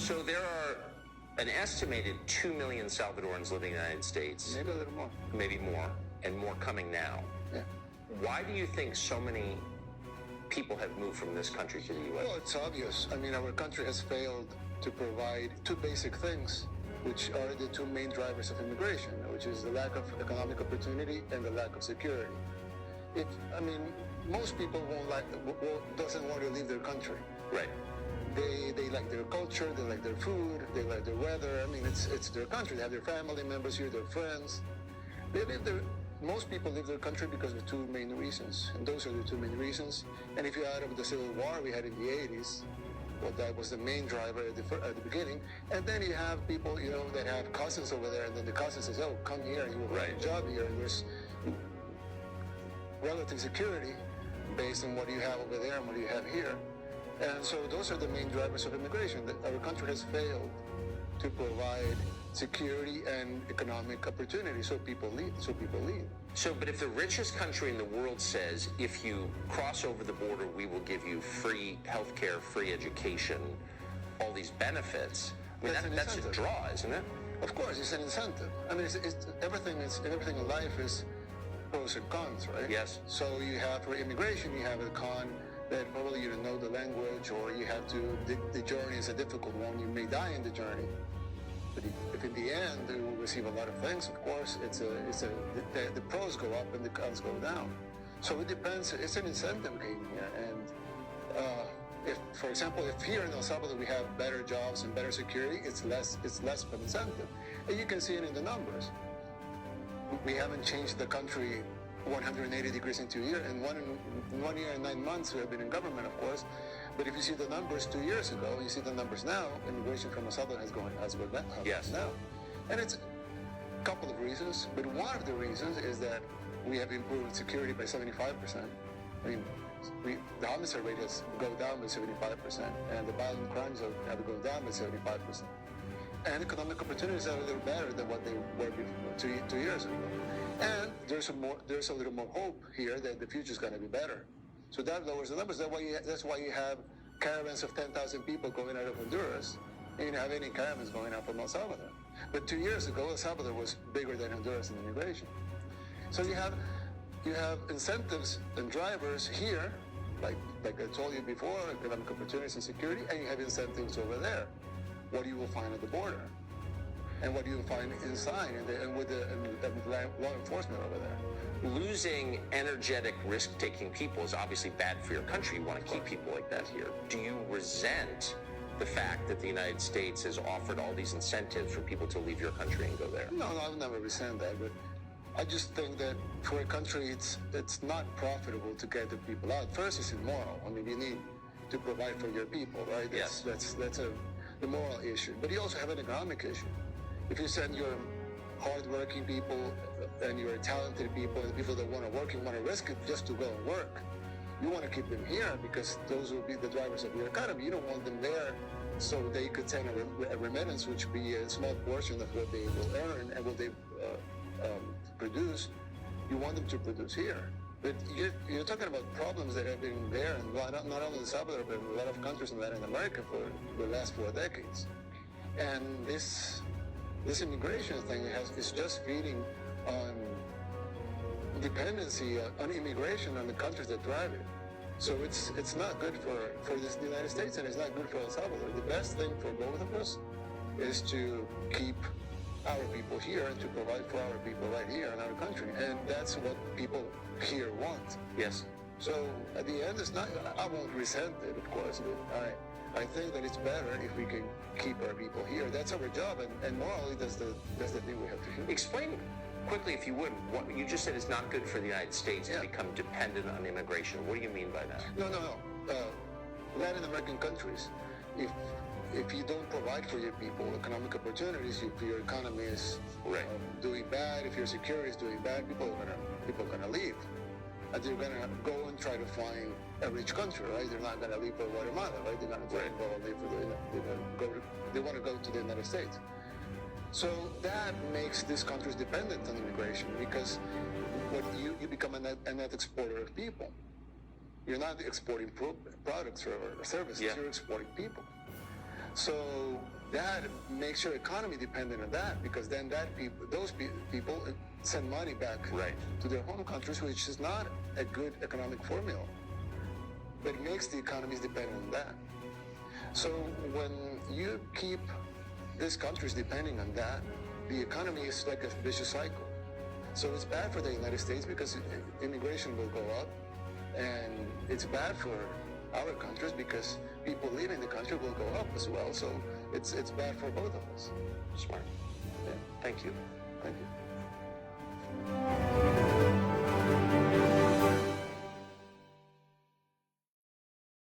So there are an estimated 2 million Salvadorans living in the United States. Maybe a little more. Maybe more, and more coming now. Yeah. Why do you think so many people have moved from this country to the U.S.? Well, it's obvious. I mean, our country has failed to provide two basic things, which are the two main drivers of immigration, which is the lack of economic opportunity and the lack of security. Most people doesn't want to leave their country. Right. They like their culture, they like their food, they like their weather. I mean, it's their country. They have their family members here, their friends. Most people leave their country because of two main reasons, and those are the two main reasons. And if you add up the civil war we had in the 80s, well, that was the main driver at the beginning. And then you have people, that have cousins over there, and then the cousin says, "Oh, come here, you will get a job here." And there's relative security based on what you have over there and what you have here. And so those are the main drivers of immigration. That our country has failed to provide security and economic opportunity, so people leave. But if the richest country in the world says, if you cross over the border, we will give you free healthcare, free education, all these benefits, that's a draw, isn't it? Of course, it's an incentive. I mean, everything in life is pros and cons, right? Yes. So you have, for immigration, you have a con that probably you don't know the language, or you have to, the journey is a difficult one. You may die in the journey. But if in the end you will receive a lot of things, of course, the pros go up and the cons go down. So it depends. It's an incentive game here. And if, for example, if here in El Salvador we have better jobs and better security, it's less of an incentive. And you can see it in the numbers. We haven't changed the country 180 degrees in 2 years. In 1 year and 9 months we have been in government, of course. But if you see the numbers 2 years ago, you see the numbers now, immigration from El Salvador has gone down. Yes. Now. And it's a couple of reasons, but one of the reasons is that we have improved security by 75%. I mean, the homicide rate has gone down by 75%, and the violent crimes have gone down by 75%. And economic opportunities are a little better than what they were before, 2 years ago. And there's a little more hope here that the future is going to be better. So that lowers the numbers. That's why you have caravans of 10,000 people going out of Honduras, and you don't have any caravans going out from El Salvador. But 2 years ago, El Salvador was bigger than Honduras in immigration. So you have incentives and drivers here, like I told you before, economic opportunities and security, and you have incentives over there. What you will find at the border, and what you will find inside, and with law enforcement over there. Losing energetic, risk-taking people is obviously bad for your country. You want to keep people like that here. Do you resent the fact that the United States has offered all these incentives for people to leave your country and go there? No, I've never resent that, but I just think that for a country, it's not profitable to get the people out. First, it's immoral. I mean, you need to provide for your people, right? That's the moral issue. But you also have an economic issue. If you send your hard-working people and your talented people and people that want to work, you want to risk it just to go and work. You want to keep them here because those will be the drivers of your economy. You don't want them there so they could send a remittance, which would be a small portion of what they will earn and what they produce. You want them to produce here. But you're talking about problems that have been there, and not only in El Salvador, but in a lot of countries in Latin America for the last 4 decades. And this immigration thing is just feeding on dependency on immigration on the countries that drive it. So it's not good for the United States, and it's not good for El Salvador. The best thing for both of us is to keep our people here and to provide for our people right here in our country. And that's what people here want. Yes. So at the end, I won't resent it, of course, but I think that it's better if we can keep our people here. That's our job, and morally, that's the thing we have to do. Explain quickly, if you would, what you just said is not good for the United States to become dependent on immigration. What do you mean by that? No. Latin American countries, if you don't provide for your people economic opportunities, if your economy is doing bad, if your security is doing bad, people are gonna leave. And they're going to go and try to find a rich country, right? They're not going to leave for Guatemala, right? They're going to try to go and live they want to go to the United States. So that makes these countries dependent on immigration, because you become a net exporter of people. You're not exporting products or services, you're exporting people. So that makes your economy dependent on that, because then those people send money back to their home countries, which is not a good economic formula. But it makes the economies dependent on that. So when you keep these countries depending on that, the economy is like a vicious cycle. So it's bad for the United States because immigration will go up, and it's bad for our countries because people leaving the country will go up as well. So it's bad for both of us. Smart. Yeah. Thank you. Thank you.